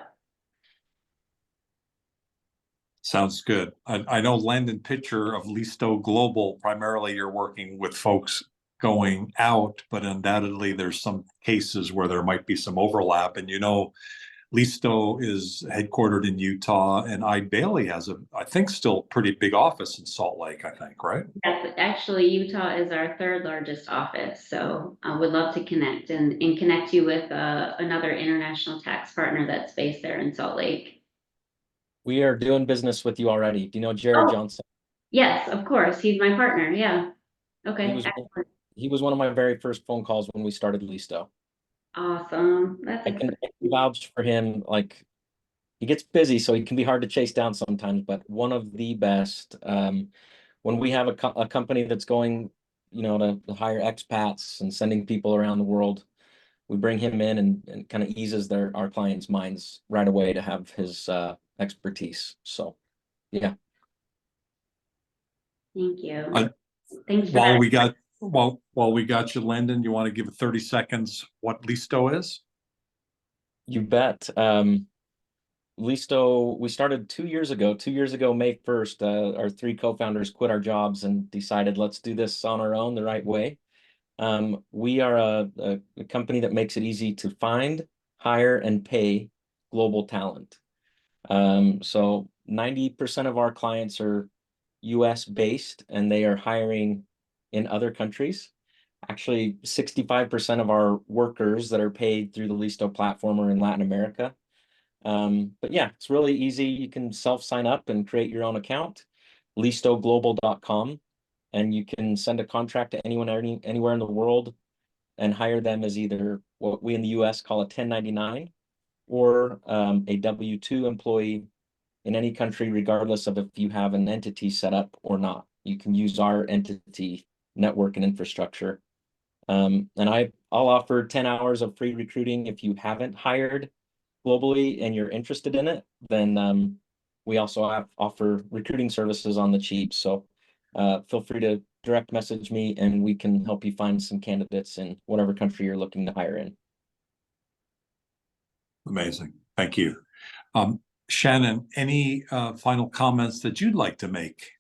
Sounds good. I know Landon Pitcher of Listo Global, primarily you're working with folks going out, but undoubtedly there's some cases where there might be some overlap. And Listo is headquartered in Utah, and Ide Bailey has I think, still pretty big office in Salt Lake, I think, right? Yes, actually, Utah is our third largest office, so I would love to connect and connect you with another international tax partner that's based there in Salt Lake. We are doing business with you already. Do you know Jared Oh. Johnson? Yes, of course. He's my partner. Yeah. Okay. He was one of my very first phone calls when we started Listo. Awesome. That's I can vouch for him. Like, he gets busy, so he can be hard to chase down sometimes, but one of the best. When we have a company that's going, to hire expats and sending people around the world, we bring him in and kind of eases our clients' minds right away to have his expertise. So, yeah. Thank you. Thanks for that. While we got you, Landon, you want to give 30 seconds what Listo is? You bet. Listo, we started 2 years ago. 2 years ago, May 1st, our three co-founders quit our jobs and decided, let's do this on our own the right way. We are a company that makes it easy to find, hire, and pay global talent. So 90% of our clients are US based, and they are hiring in other countries. Actually, 65% of our workers that are paid through the Listo platform are in Latin America. But yeah, it's really easy. You can self-sign up and create your own account, listoglobal.com, and you can send a contract to anyone anywhere in the world and hire them as either what we in the US call a 1099 or a W-2 employee in any country, regardless of if you have an entity set up or not. You can use our entity network and infrastructure. And I'll offer 10 hours of free recruiting if you haven't hired globally and you're interested in it. Then we also offer recruiting services on the cheap. So feel free to direct message me and we can help you find some candidates in whatever country you're looking to hire in. Amazing. Thank you. Shannon, any final comments that you'd like to make?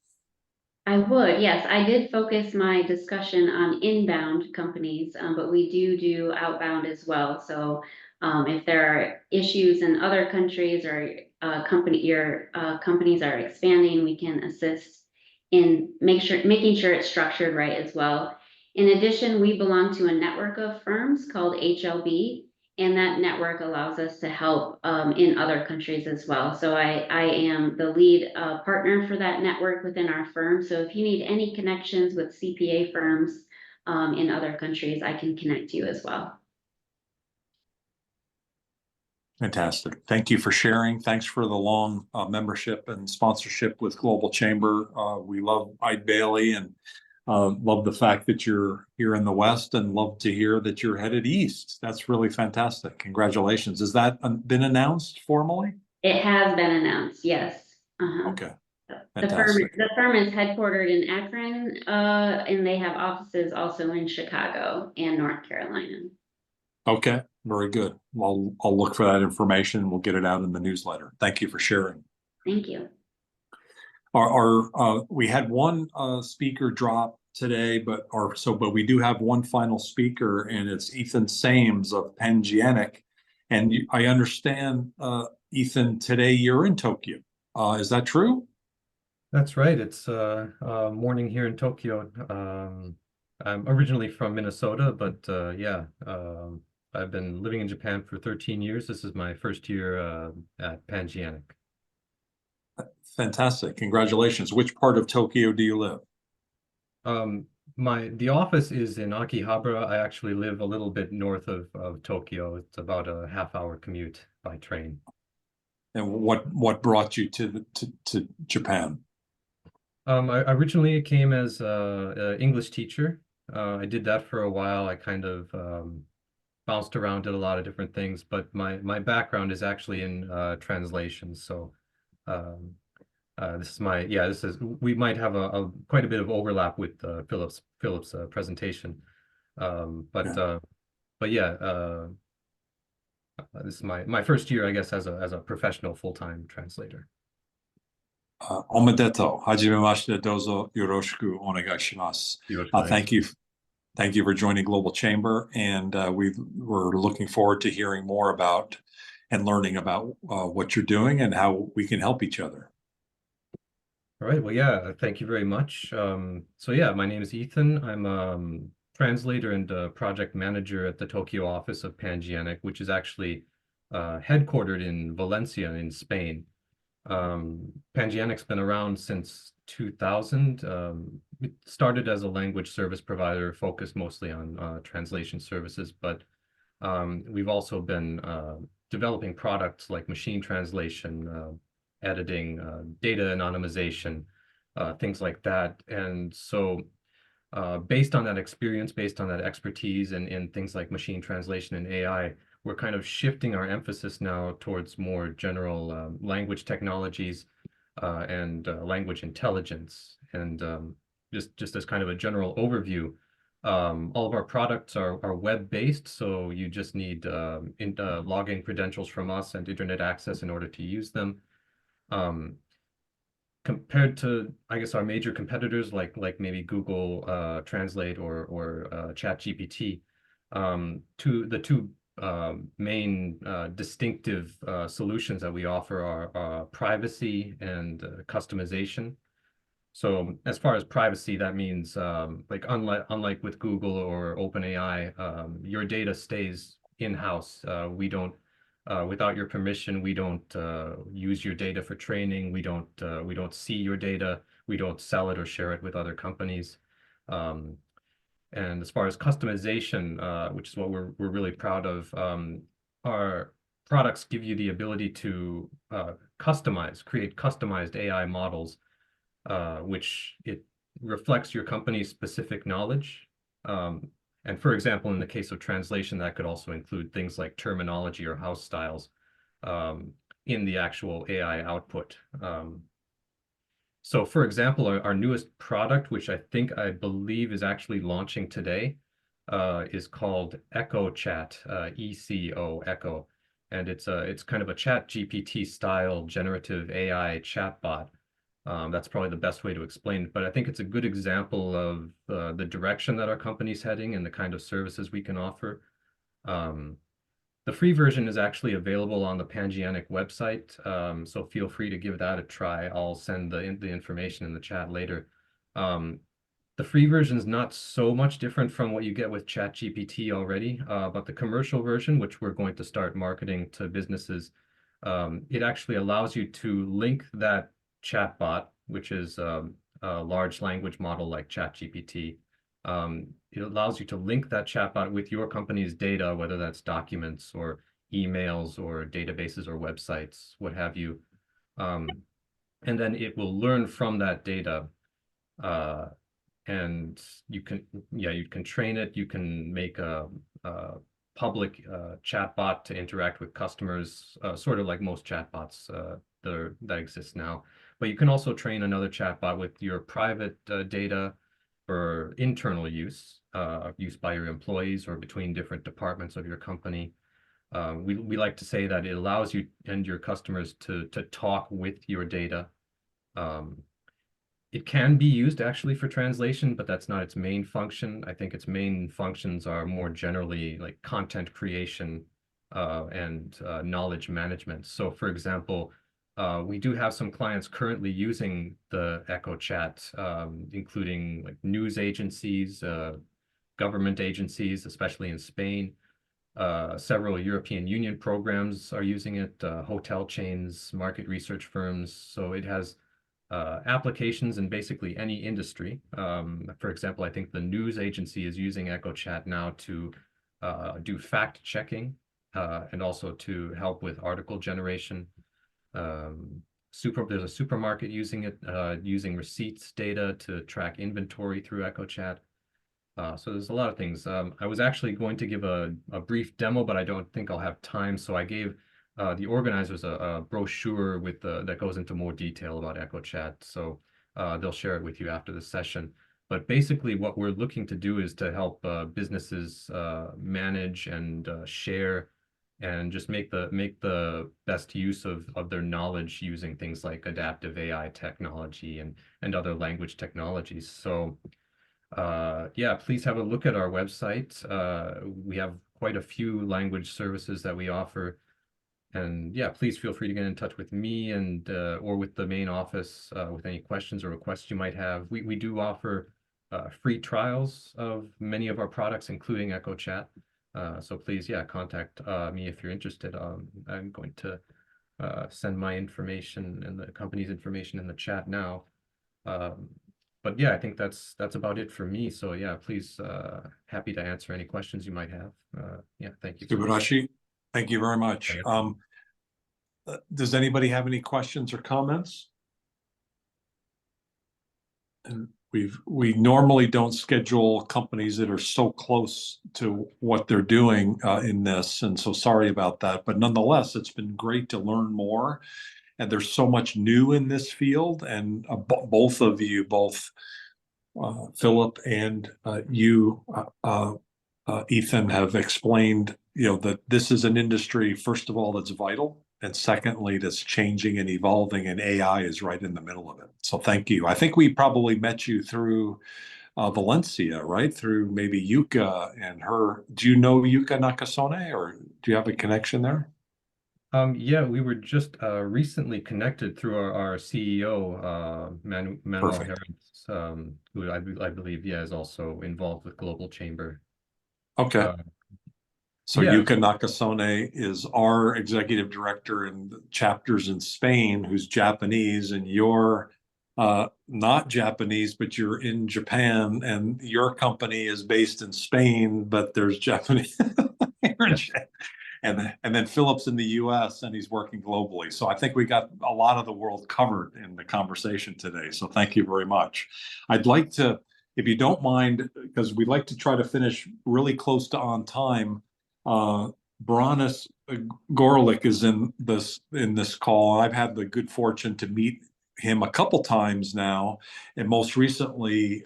I would, yes. I did focus my discussion on inbound companies, but we do outbound as well. So if there are issues in other countries or your companies are expanding, we can assist in making sure it's structured right as well. In addition, we belong to a network of firms called HLB, and that network allows us to help in other countries as well. So I am the lead partner for that network within our firm. So if you need any connections with CPA firms in other countries, I can connect you as well. Fantastic. Thank you for sharing. Thanks for the long membership and sponsorship with Global Chamber. We love Ide Bailey and love the fact that you're here in the West, and love to hear that you're headed east. That's really fantastic. Congratulations. Has that been announced formally? It has been announced, yes. Okay. Fantastic. The firm is headquartered in Akron, and they have offices also in Chicago and North Carolina. Okay, very good. Well, I'll look for that information. We'll get it out in the newsletter. Thank you for sharing. Thank you. We had one speaker drop today, but we do have one final speaker, and it's Ethan Sames of Pangienic. And I understand, Ethan, today you're in Tokyo. Is that true? That's right. It's morning here in Tokyo. I'm originally from Minnesota, but I've been living in Japan for 13 years. This is my first year at Pangienic. Fantastic. Congratulations. Which part of Tokyo do you live? The office is in Akihabara. I actually live a little bit north of Tokyo. It's about a half-hour commute by train. And what brought you to Japan? I originally came as an English teacher. I did that for a while. I kind of bounced around, did a lot of different things, but my background is actually in translation. So we might have quite a bit of overlap with Philip's presentation. This is my first year, I guess, as a professional full-time translator. Omedeto. Hajimemashite dozo yoroshiku onegaishimasu. Thank you for joining Global Chamber, and we're looking forward to hearing more about and learning about what you're doing and how we can help each other. All right. Well, yeah, thank you very much. So yeah, my name is Ethan. I'm translator and project manager at the Tokyo office of Pangeanic, which is actually headquartered in Valencia in Spain. Pangeanic's been around since 2000. It started as a language service provider focused mostly on translation services, but we've also been developing products like machine translation, editing, data anonymization, things like that. And so based on that experience, based on that expertise in things like machine translation and AI, we're kind of shifting our emphasis now towards more general language technologies and language intelligence. And just as kind of a general overview, all of our products are web-based, so you just need login credentials from us and internet access in order to use them. Compared to, I guess, our major competitors like maybe Google Translate or ChatGPT, the two main distinctive solutions that we offer are privacy and customization. So as far as privacy, that means like unlike with Google or OpenAI, your data stays in-house. We don't, without your permission, we don't use your data for training. We don't see your data. We don't sell it or share it with other companies. And as far as customization, which is what we're really proud of, our products give you the ability to create customized AI models, which it reflects your company's specific knowledge. And for example, in the case of translation, that could also include things like terminology or house styles in the actual AI output. So for example, our newest product, which I believe is actually launching today, is called Echo Chat, ECO, Echo. And it's kind of a ChatGPT style generative AI chatbot. That's probably the best way to explain it, but I think it's a good example of the direction that our company's heading and the kind of services we can offer. The free version is actually available on the Pangeanic website, so feel free to give that a try. I'll send the information in the chat later. The free version is not so much different from what you get with ChatGPT already, but the commercial version, which we're going to start marketing to businesses, it actually allows you to link that chatbot, which is a large language model like ChatGPT. It allows you to link that chatbot with your company's data, whether that's documents or emails or databases or websites, what have you. And then it will learn from that data. And you can train it. You can make a public chatbot to interact with customers, sort of like most chatbots that exist now. But you can also train another chatbot with your private data for internal use, use by your employees or between different departments of your company. We like to say that it allows you and your customers to talk with your data. It can be used actually for translation, but that's not its main function. I think its main functions are more generally like content creation and knowledge management. So for example, we do have some clients currently using the Echo Chat, including like news agencies, government agencies, especially in Spain. Several European Union programs are using it, hotel chains, market research firms. So it has applications in basically any industry. For example, I think the news agency is using Echo Chat now to do fact checking and also to help with article generation. There's a supermarket using it, using receipts data to track inventory through Echo Chat. So there's a lot of things. I was actually going to give a brief demo, but I don't think I'll have time. So I gave the organizers a brochure with that goes into more detail about Echo Chat. So they'll share it with you after the session. But basically what we're looking to do is to help businesses manage and share and just make the best use of their knowledge using things like adaptive AI technology and other language technologies. So yeah, please have a look at our website. We have quite a few language services that we offer. And yeah, please feel free to get in touch with me and or with the main office with any questions or requests you might have. We do offer free trials of many of our products, including EchoChat. So please, yeah, contact me if you're interested. I'm going to send my information and the company's information in the chat now. But yeah, I think that's about it for me. So yeah, please, happy to answer any questions you might have. Yeah, thank you. Subarashi, thank you very much. Does anybody have any questions or comments? And we normally don't schedule companies that are so close to what they're doing in this, and so sorry about that. But nonetheless, it's been great to learn more. And there's so much new in this field, and both of you, both Philip and you, Ethan, have explained, that this is an industry, first of all, that's vital, and secondly, that's changing and evolving, and AI is right in the middle of it. So thank you. I think we probably met you through Valencia, right? Through maybe Yuka and her. Do you know Yuka Nakasone, or do you have a connection there? Yeah, we were just recently connected through our CEO, Manuel Herrans, who I believe, yeah, is also involved with Global Chamber. Okay. So yeah. Yuka Nakasone is our executive director in the chapters in Spain, who's Japanese, and you're not Japanese, but you're in Japan, and your company is based in Spain, but there's Japanese. And then Philip's in the US and he's working globally. So I think we got a lot of the world covered in the conversation today. So thank you very much. I'd like to, if you don't mind, because we'd like to try to finish really close to on time. Bronis Gorlick is in this call. I've had the good fortune to meet him a couple times now, and most recently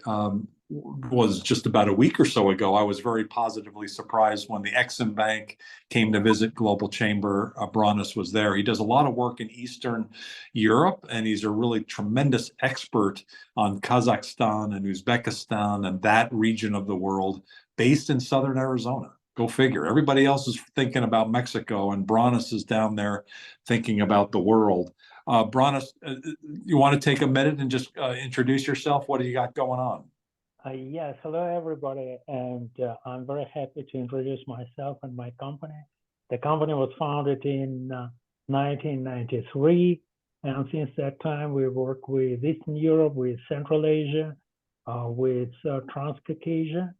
was just about a week or so ago. I was very positively surprised when the Exim Bank came to visit Global Chamber. Bronis was there. He does a lot of work in Eastern Europe, and he's a really tremendous expert on Kazakhstan and Uzbekistan and that region of the world, based in Southern Arizona. Go figure. Everybody else is thinking about Mexico, and Bronis is down there thinking about the world. Bronis, you want to take a minute and just introduce yourself? What do you got going on? Yes, hello everybody, and I'm very happy to introduce myself and my company. The company was founded in 1993, and since that time we work with Eastern Europe, with Central Asia, with Transcaucasia.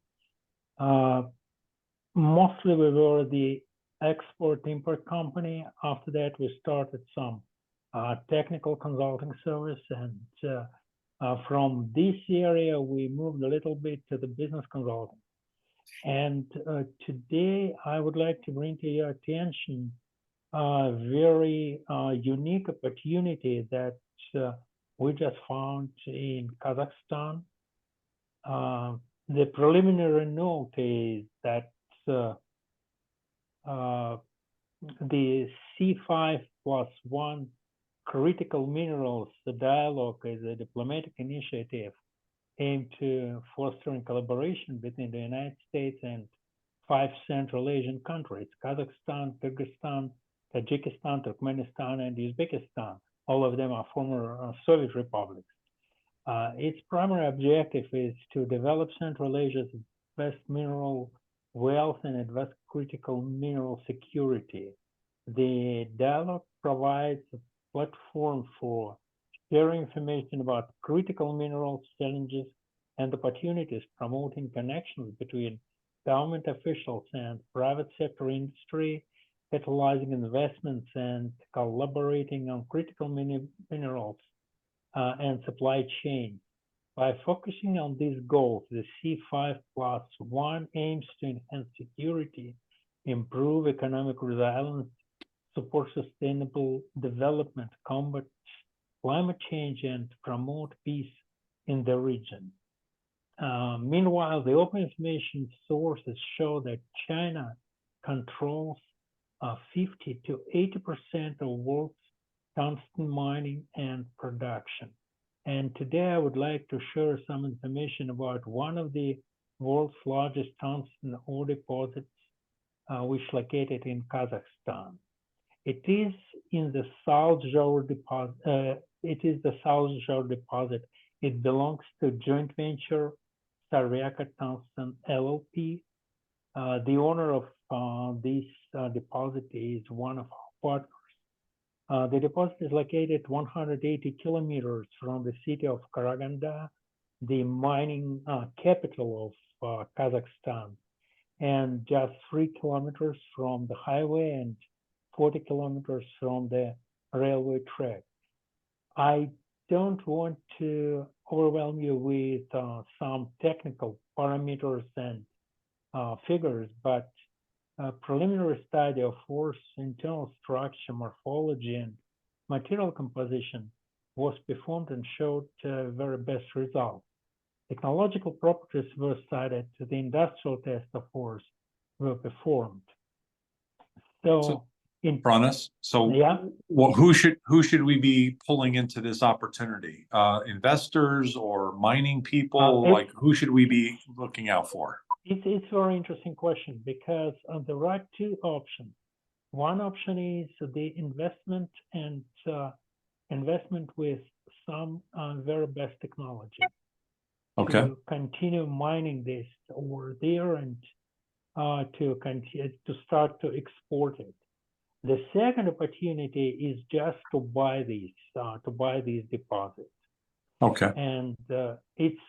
Mostly we were the export-import company. After that we started some technical consulting service, and from this area, we moved a little bit to the business consulting. And today, I would like to bring to your attention a very unique opportunity that we just found in Kazakhstan. The preliminary note is that the C5+1 critical minerals, the dialogue is a diplomatic initiative aimed to fostering collaboration between the United States and 5 Central Asian countries: Kazakhstan, Kyrgyzstan, Tajikistan, Turkmenistan, and Uzbekistan. All of them are former Soviet republics. Its primary objective is to develop Central Asia's vast mineral wealth and advance critical mineral security. The dialogue provides a platform for sharing information about critical minerals, challenges, and opportunities, promoting connections between government officials and private sector industry, catalyzing investments, and collaborating on critical minerals and supply chain. By focusing on these goals, the C5+1 aims to enhance security, improve economic resilience, support sustainable development, combat climate change, and promote peace in the region. Meanwhile, the open information sources show that China controls 50 to 80% of world's tungsten mining and production. And today I would like to share some information about one of the world's largest tungsten ore deposits, which is located in Kazakhstan. It is in the South Jor deposit. It belongs to joint venture Saryaka Tungsten LLP. The owner of this deposit is one of our partners. The deposit is located 180 kilometers from the city of Karaganda, the mining capital of Kazakhstan, and just 3 kilometers from the highway and 40 kilometers from the railway track. I don't want to overwhelm you with some technical parameters and figures, but a preliminary study of Ore's internal structure, morphology, and material composition was performed and showed very best results. Technological properties were cited, the industrial tests of Ore's were performed. So Bronis, yeah. who should we be pulling into this opportunity? Investors or mining people? Like, who should we be looking out for? It's a very interesting question, because there are two options. One option is the investment and investment with some very best technology. Okay. To continue mining this over there and to start to export it. The second opportunity is just to buy these deposits. Okay. And it's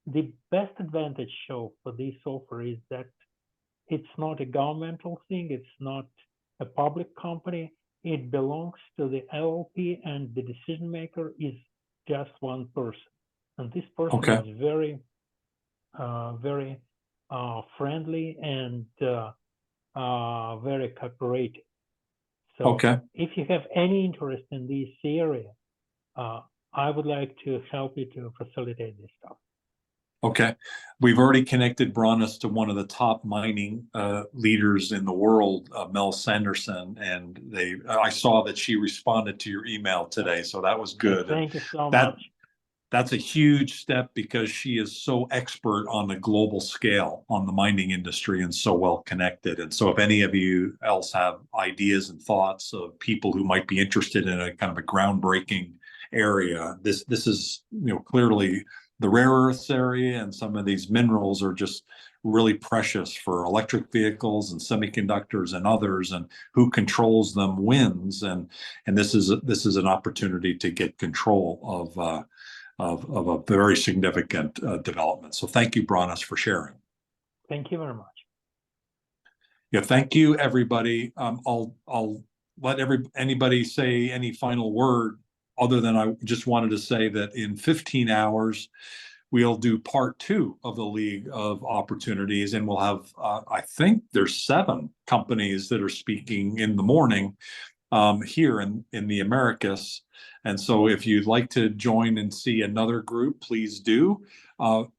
the best advantage for this offer is that it's not a governmental thing. It's not a public company. It belongs to the LLP, and the decision maker is just one person. And this person is very, very friendly and very cooperative. So if you have any interest in this area, I would like to help you to facilitate this stuff. Okay. We've already connected Bronis to one of the top mining leaders in the world, Mel Sanderson, and I saw that she responded to your email today, so that was good. Thank you so much. That's a huge step, because she is so expert on the global scale on the mining industry and so well connected. And so if any of you else have ideas and thoughts of people who might be interested in a kind of a groundbreaking area, this is, clearly the rare earths area, and some of these minerals are just really precious for electric vehicles and semiconductors and others, and who controls them wins. And this is an opportunity to get control of a very significant development. So thank you, Bronis, for sharing. Thank you very much. Yeah, thank you, everybody. I'll let anybody say any final word, other than I just wanted to say that in 15 hours, we'll do part 2 of the League of Opportunities, and we'll have, I think there's 7 companies that are speaking in the morning here in the Americas. And so if you'd like to join and see another group, please do.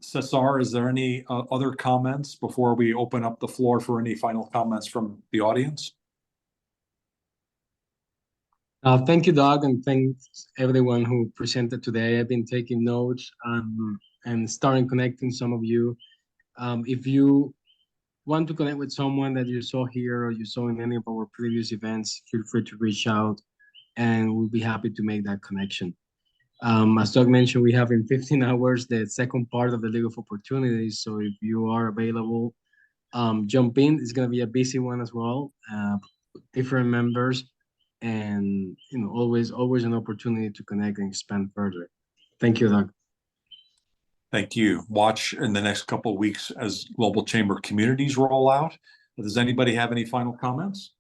Cesar, is there any other comments before we open up the floor for any final comments from the audience? Thank you, Doug, and thanks everyone who presented today. I've been taking notes and starting connecting some of you. If you want to connect with someone that you saw here or you saw in any of our previous events, feel free to reach out, and we'll be happy to make that connection. As Doug mentioned, we have in 15 hours the second part of the League of Opportunities. So if you are available, jump in. It's going to be a busy one as well. Different members, and always an opportunity to connect and expand further. Thank you, Doug. Thank you. Watch in the next couple of weeks as Global Chamber communities roll out. Does anybody have any final comments?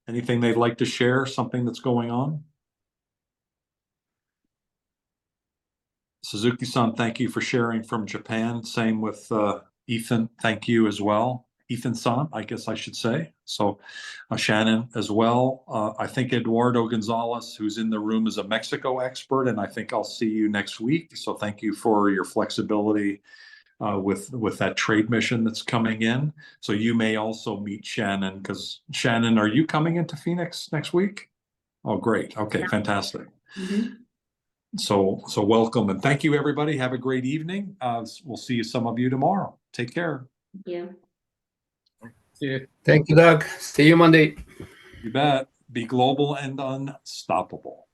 Anything they'd like to share? Something that's going on? Suzuki-san, thank you for sharing from Japan. Same with Ethan. Thank you as well. Ethan-san, I guess I should say. So Shannon as well. I think Eduardo Gonzalez, who's in the room, is a Mexico expert, and I think I'll see you next week. So thank you for your flexibility with that trade mission that's coming in. So you may also meet Shannon, because Shannon, are you coming into Phoenix next week? Oh, great. Okay, fantastic. Mhm. So welcome and thank you, everybody. Have a great evening. We'll see some of you tomorrow. Take care. Thank you. See you. Thank you, Doug. See you Monday. You bet. Be global and unstoppable.